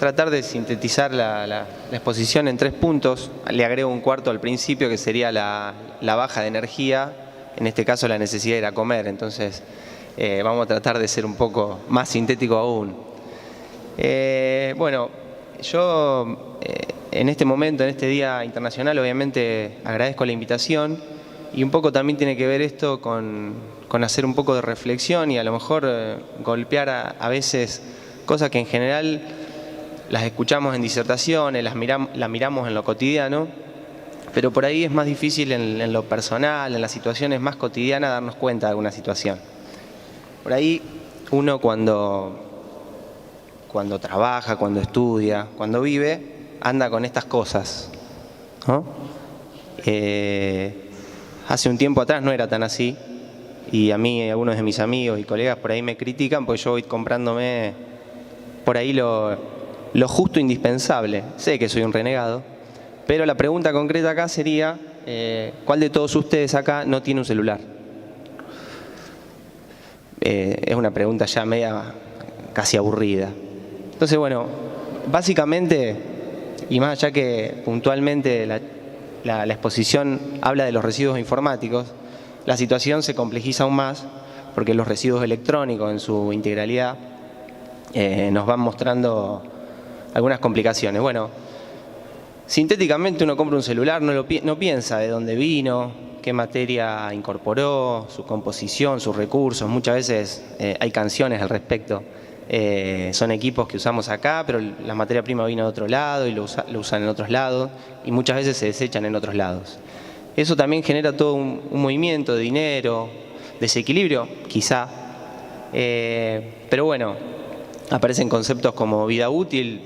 tratar de sintetizar la exposición en 3 puntos. Le agrego un cuarto al principio, que sería la baja de energía, en este caso la necesidad de ir a comer. Entonces vamos a tratar de ser un poco más sintético aún. Bueno, yo en este momento, en este Día Internacional, obviamente agradezco la invitación, y un poco también tiene que ver esto con hacer un poco de reflexión y a lo mejor golpear a veces cosas que en general las escuchamos en disertaciones, las miramos en lo cotidiano, pero por ahí es más difícil en lo personal, en las situaciones más cotidianas, darnos cuenta de alguna situación. Por ahí uno cuando trabaja, cuando estudia, cuando vive, anda con estas cosas, ¿no? Hace un tiempo atrás no era tan así, y a mí algunos de mis amigos y colegas por ahí me critican porque yo voy comprándome por ahí lo justo indispensable. Sé que soy un renegado, pero la pregunta concreta acá sería, ¿cuál de todos ustedes acá no tiene un celular? Es una pregunta ya media casi aburrida. Entonces, bueno, básicamente, y más allá que puntualmente la exposición habla de los residuos informáticos, la situación se complejiza aún más porque los residuos electrónicos en su integralidad nos van mostrando algunas complicaciones. Bueno, sintéticamente uno compra un celular, no piensa de dónde vino, qué materia incorporó, su composición, sus recursos. Muchas veces hay canciones al respecto. Son equipos que usamos acá, pero la materia prima vino de otro lado y lo usan en otros lados, y muchas veces se desechan en otros lados. Eso también genera todo un movimiento de dinero, desequilibrio, quizá. Pero bueno, aparecen conceptos como vida útil,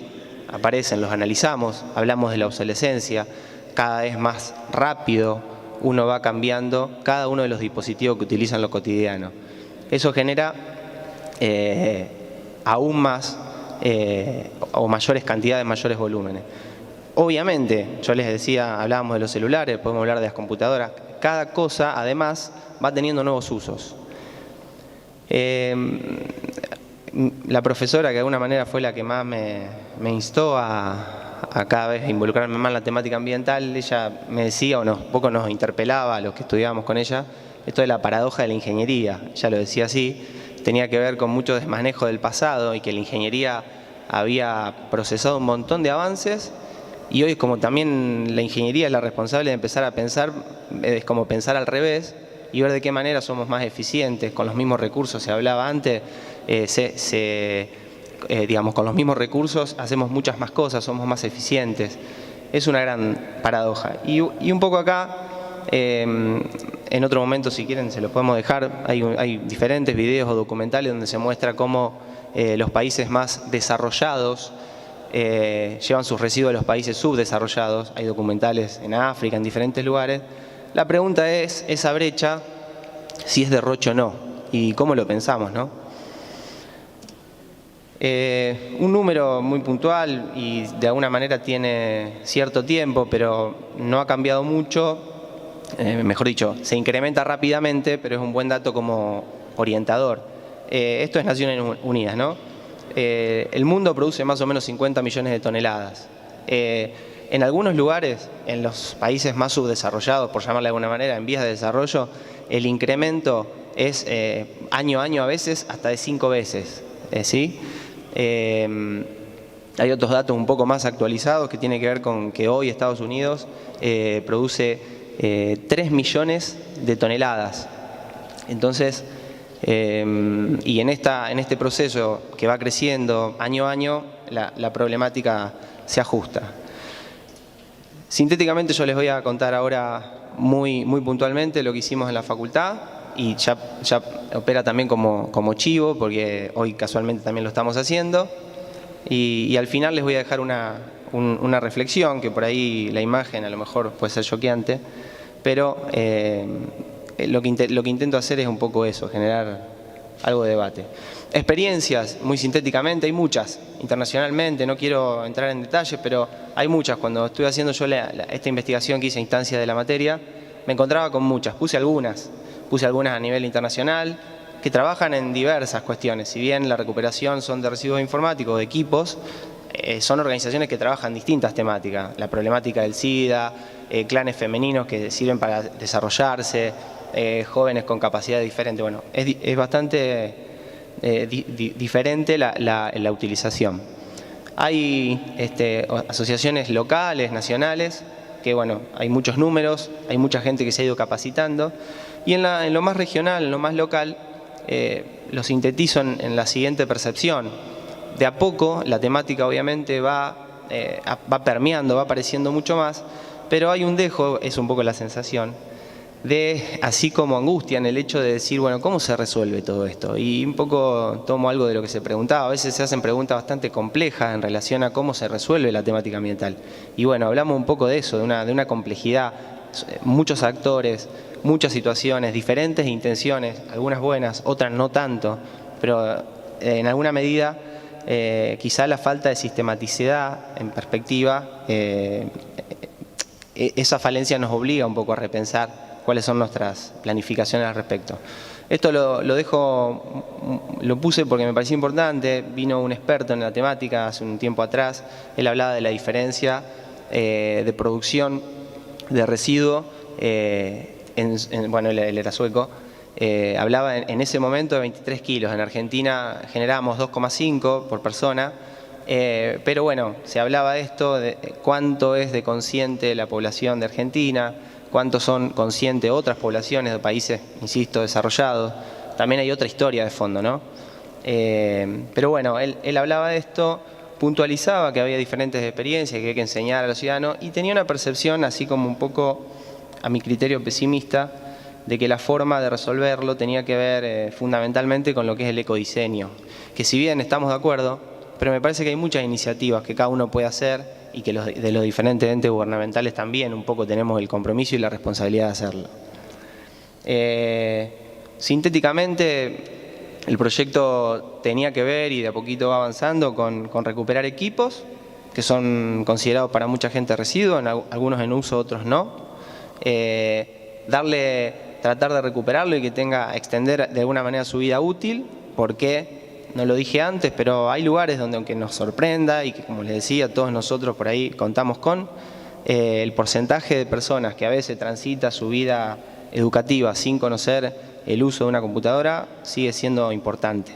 los analizamos, hablamos de la obsolescencia, cada vez más rápido uno va cambiando cada uno de los dispositivos que utiliza en lo cotidiano. Eso genera aún más o mayores cantidades, mayores volúmenes. Obviamente, yo les decía, hablábamos de los celulares, podemos hablar de las computadoras. Cada cosa, además, va teniendo nuevos usos. La profesora, que de alguna manera fue la que más me instó a cada vez involucrarme más en la temática ambiental, ella me decía, o un poco nos interpelaba a los que estudiábamos con ella, esto de la paradoja de la ingeniería. Ella lo decía así, tenía que ver con mucho desmanejo del pasado y que la ingeniería había procesado un montón de avances, y hoy, como también la ingeniería es la responsable de empezar a pensar, es como pensar al revés y ver de qué manera somos más eficientes con los mismos recursos. Se hablaba antes, digamos, con los mismos recursos hacemos muchas más cosas, somos más eficientes. Es una gran paradoja. Y un poco acá, en otro momento, si quieren, se lo podemos dejar. Hay diferentes videos o documentales donde se muestra cómo los países más desarrollados llevan sus residuos a los países subdesarrollados. Hay documentales en África, en diferentes lugares. La pregunta es, esa brecha, si es derroche o no, y cómo lo pensamos, ¿no? Un número muy puntual y de alguna manera tiene cierto tiempo, pero no ha cambiado mucho, mejor dicho, se incrementa rápidamente, pero es un buen dato como orientador. Esto es Naciones Unidas, ¿no? El mundo produce más o menos 50 millones de toneladas. En algunos lugares, en los países más subdesarrollados, por llamarle de alguna manera, en vías de desarrollo, el incremento es año a año, a veces hasta de 5 veces, ¿sí? Hay otros datos un poco más actualizados que tienen que ver con que hoy Estados Unidos produce 3 millones de toneladas. Entonces, y en este proceso que va creciendo año a año, la problemática se ajusta. Sintéticamente yo les voy a contar ahora muy puntualmente lo que hicimos en la facultad, y ya opera también como chivo, porque hoy casualmente también lo estamos haciendo, y al final les voy a dejar una reflexión, que por ahí la imagen a lo mejor puede ser choqueante, pero lo que intento hacer es un poco eso, generar algo de debate. Experiencias, muy sintéticamente, hay muchas, internacionalmente, no quiero entrar en detalles, pero hay muchas. Cuando estuve haciendo yo esta investigación que hice a instancia de la materia, me encontraba con muchas, puse algunas a nivel internacional, que trabajan en diversas cuestiones. Si bien la recuperación son de residuos informáticos, de equipos, son organizaciones que trabajan distintas temáticas, la problemática del SIDA, clanes femeninos que sirven para desarrollarse, jóvenes con capacidades diferentes. Bueno, es bastante diferente la utilización. Hay asociaciones locales, nacionales, que bueno, hay muchos números, hay mucha gente que se ha ido capacitando, y en lo más regional, en lo más local, lo sintetizo en la siguiente percepción. De a poco la temática obviamente va permeando, va apareciendo mucho más, pero hay un dejo, es un poco la sensación, de así como angustia en el hecho de decir, bueno, ¿cómo se resuelve todo esto? Y un poco tomo algo de lo que se preguntaba. A veces se hacen preguntas bastante complejas en relación a cómo se resuelve la temática ambiental. Y bueno, hablamos un poco de eso, de una complejidad, muchos actores, muchas situaciones, diferentes intenciones, algunas buenas, otras no tanto, pero en alguna medida quizá la falta de sistematicidad en perspectiva, esa falencia nos obliga un poco a repensar cuáles son nuestras planificaciones al respecto. Esto lo puse porque me pareció importante. Vino un experto en la temática hace un tiempo atrás. Él hablaba de la diferencia de producción de residuo, bueno, él era sueco, hablaba en ese momento de 23 kilos. En Argentina generábamos 2,5 por persona, pero bueno, se hablaba de esto, de cuánto es de consciente la población de Argentina, cuántos son conscientes otras poblaciones de países, insisto, desarrollados. También hay otra historia de fondo, ¿no? Pero bueno, él hablaba de esto, puntualizaba que había diferentes experiencias que hay que enseñar a los ciudadanos y tenía una percepción, así como un poco, a mi criterio, pesimista, de que la forma de resolverlo tenía que ver fundamentalmente con lo que es el ecodiseño. Que si bien estamos de acuerdo, pero me parece que hay muchas iniciativas que cada uno puede hacer y que de los diferentes entes gubernamentales también un poco tenemos el compromiso y la responsabilidad de hacerlo. Sintéticamente, el proyecto tenía que ver, y de a poquito va avanzando, con recuperar equipos que son considerados para mucha gente residuos, algunos en uso, otros no. Tratar de recuperarlo y que extender de alguna manera su vida útil, porque no lo dije antes, pero hay lugares donde, aunque nos sorprenda y que, como les decía, todos nosotros por ahí contamos con, el porcentaje de personas que a veces transita su vida educativa sin conocer el uso de una computadora sigue siendo importante,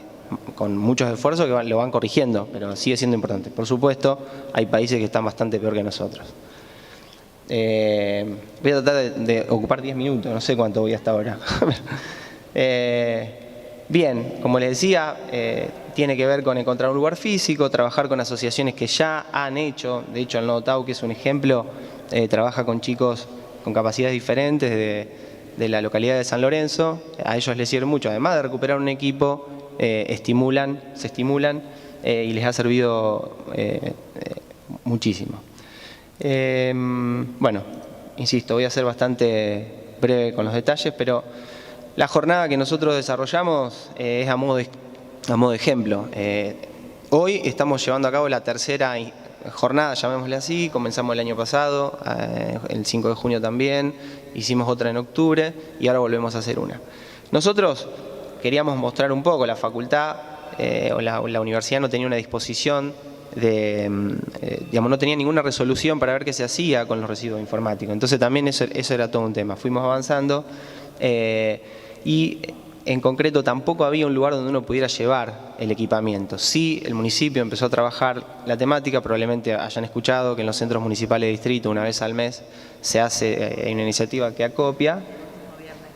con muchos esfuerzos que lo van corrigiendo, pero sigue siendo importante. Por supuesto, hay países que están bastante peor que nosotros. Voy a tratar de ocupar 10 minutos, no sé cuánto voy hasta ahora. Bien, como les decía, tiene que ver con encontrar un lugar físico, trabajar con asociaciones que ya han hecho. De hecho, el Nodo Tau, que es un ejemplo, trabaja con chicos con capacidades diferentes de la localidad de San Lorenzo. A ellos les sirve mucho, además de recuperar un equipo, se estimulan y les ha servido muchísimo. Bueno, insisto, voy a ser bastante breve con los detalles, pero la jornada que nosotros desarrollamos es a modo de ejemplo. Hoy estamos llevando a cabo la tercera jornada, llamémosle así. Comenzamos el año pasado, el 5 de junio también, hicimos otra en octubre y ahora volvemos a hacer una. Nosotros queríamos mostrar un poco, la facultad o la universidad no tenía una disposición digamos, no tenía ninguna resolución para ver qué se hacía con los residuos informáticos. Entonces también eso era todo un tema. Fuimos avanzando y en concreto tampoco había un lugar donde uno pudiera llevar el equipamiento. Sí, el municipio empezó a trabajar la temática, probablemente hayan escuchado que en los centros municipales de distrito una vez al mes se hace una iniciativa que acopia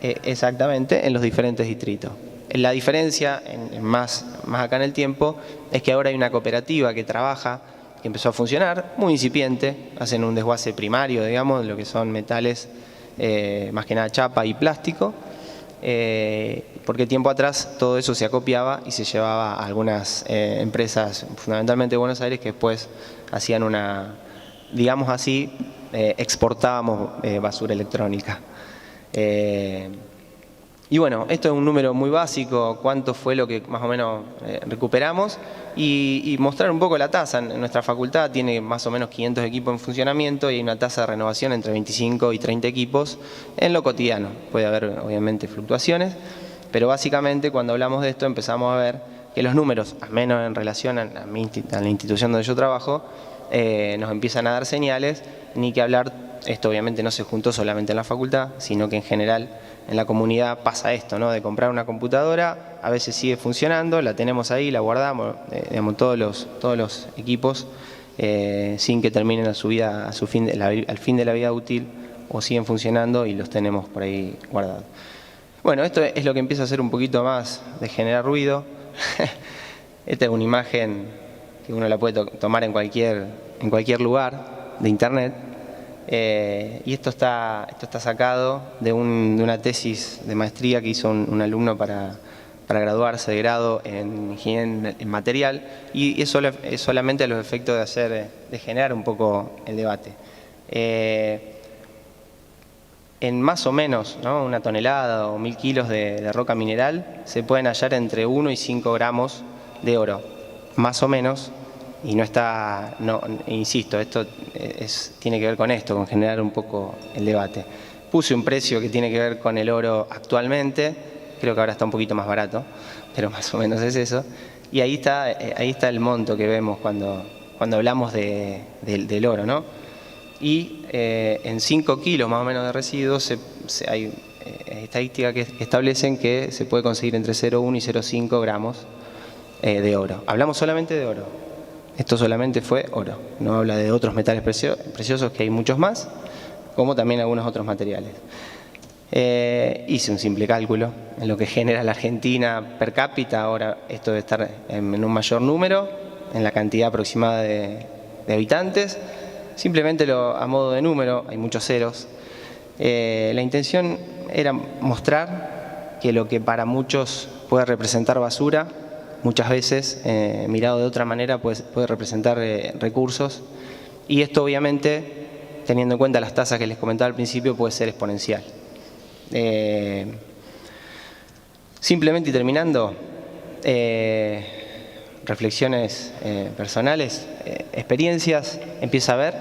exactamente en los diferentes distritos. La diferencia, más acá en el tiempo, es que ahora hay una cooperativa que trabaja, que empezó a funcionar, muy incipiente, hacen un desguace primario, digamos, lo que son metales, más que nada chapa y plástico, porque tiempo atrás todo eso se acopiaba y se llevaba a algunas empresas, fundamentalmente de Buenos Aires, que después hacían digamos así, exportábamos basura electrónica. Y bueno, esto es un número muy básico, cuánto fue lo que más o menos recuperamos y mostrar un poco la tasa. En nuestra facultad tiene más o menos 500 equipos en funcionamiento y hay una tasa de renovación entre 25 y 30 equipos en lo cotidiano. Puede haber obviamente fluctuaciones, pero básicamente cuando hablamos de esto empezamos a ver que los números, al menos en relación a la institución donde yo trabajo, nos empiezan a dar señales, ni que hablar. Esto obviamente no se juntó solamente en la facultad, sino que en general en la comunidad pasa esto, ¿no? De comprar una computadora, a veces sigue funcionando, la tenemos ahí, la guardamos, digamos, todos los equipos, sin que terminen al fin de la vida útil, o siguen funcionando y los tenemos por ahí guardados. Bueno, esto es lo que empieza a hacer un poquito más de generar ruido. Esta es una imagen que uno la puede tomar en cualquier lugar de internet. Y esto está sacado de una tesis de maestría que hizo un alumno para graduarse de grado en ingeniería en material, y es solamente a los efectos de generar un poco el debate. En más o menos, ¿no?, 1 tonelada o 1000 kilos de roca mineral se pueden hallar entre 1 y 5 gramos de oro, más o menos. Y no está, insisto, esto tiene que ver con esto, con generar un poco el debate. Puse un precio que tiene que ver con el oro actualmente, creo que ahora está un poquito más barato, pero más o menos es eso. Y ahí está el monto que vemos cuando hablamos del oro, ¿no? Y en 5 kilos más o menos de residuos hay estadísticas que establecen que se puede conseguir entre 0,1 y 0,5 gramos de oro. Hablamos solamente de oro. Esto solamente fue oro, no habla de otros metales preciosos, que hay muchos más, como también algunos otros materiales. Hice un simple cálculo en lo que genera la Argentina per cápita. Ahora esto debe estar en un mayor número, en la cantidad aproximada de habitantes. Simplemente a modo de número, hay muchos ceros. La intención era mostrar que lo que para muchos puede representar basura, muchas veces, mirado de otra manera, puede representar recursos, y esto obviamente, teniendo en cuenta las tasas que les comentaba al principio, puede ser exponencial. Simplemente, y terminando, reflexiones personales, experiencias, empieza a ver,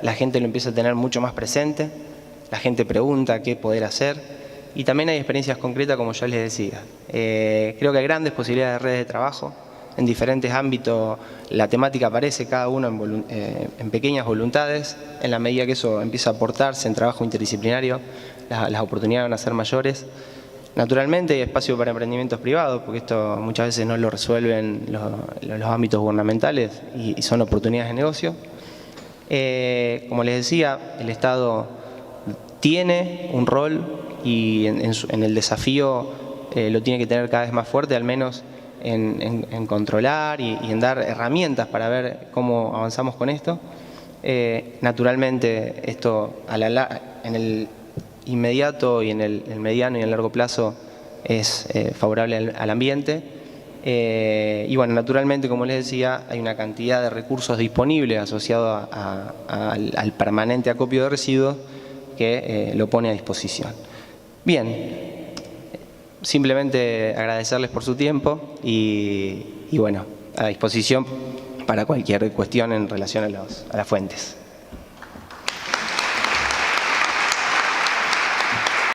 la gente lo empieza a tener mucho más presente, la gente pregunta qué poder hacer. Y también hay experiencias concretas, como yo les decía. Creo que hay grandes posibilidades de redes de trabajo en diferentes ámbitos. La temática aparece cada uno en pequeñas voluntades. En la medida que eso empieza a aportarse en trabajo interdisciplinario, las oportunidades van a ser mayores. Naturalmente hay espacio para emprendimientos privados, porque esto muchas veces no lo resuelven los ámbitos gubernamentales y son oportunidades de negocio. Como les decía, el Estado tiene un rol, y en el desafío lo tiene que tener cada vez más fuerte, al menos en controlar y en dar herramientas para ver cómo avanzamos con esto. Naturalmente esto en el inmediato y en el mediano y en el largo plazo es favorable al ambiente. Y bueno, naturalmente, como les decía, hay una cantidad de recursos disponibles asociados al permanente acopio de residuos que lo pone a disposición. Bien, simplemente agradecerles por su tiempo y bueno, a disposición para cualquier cuestión en relación a las fuentes.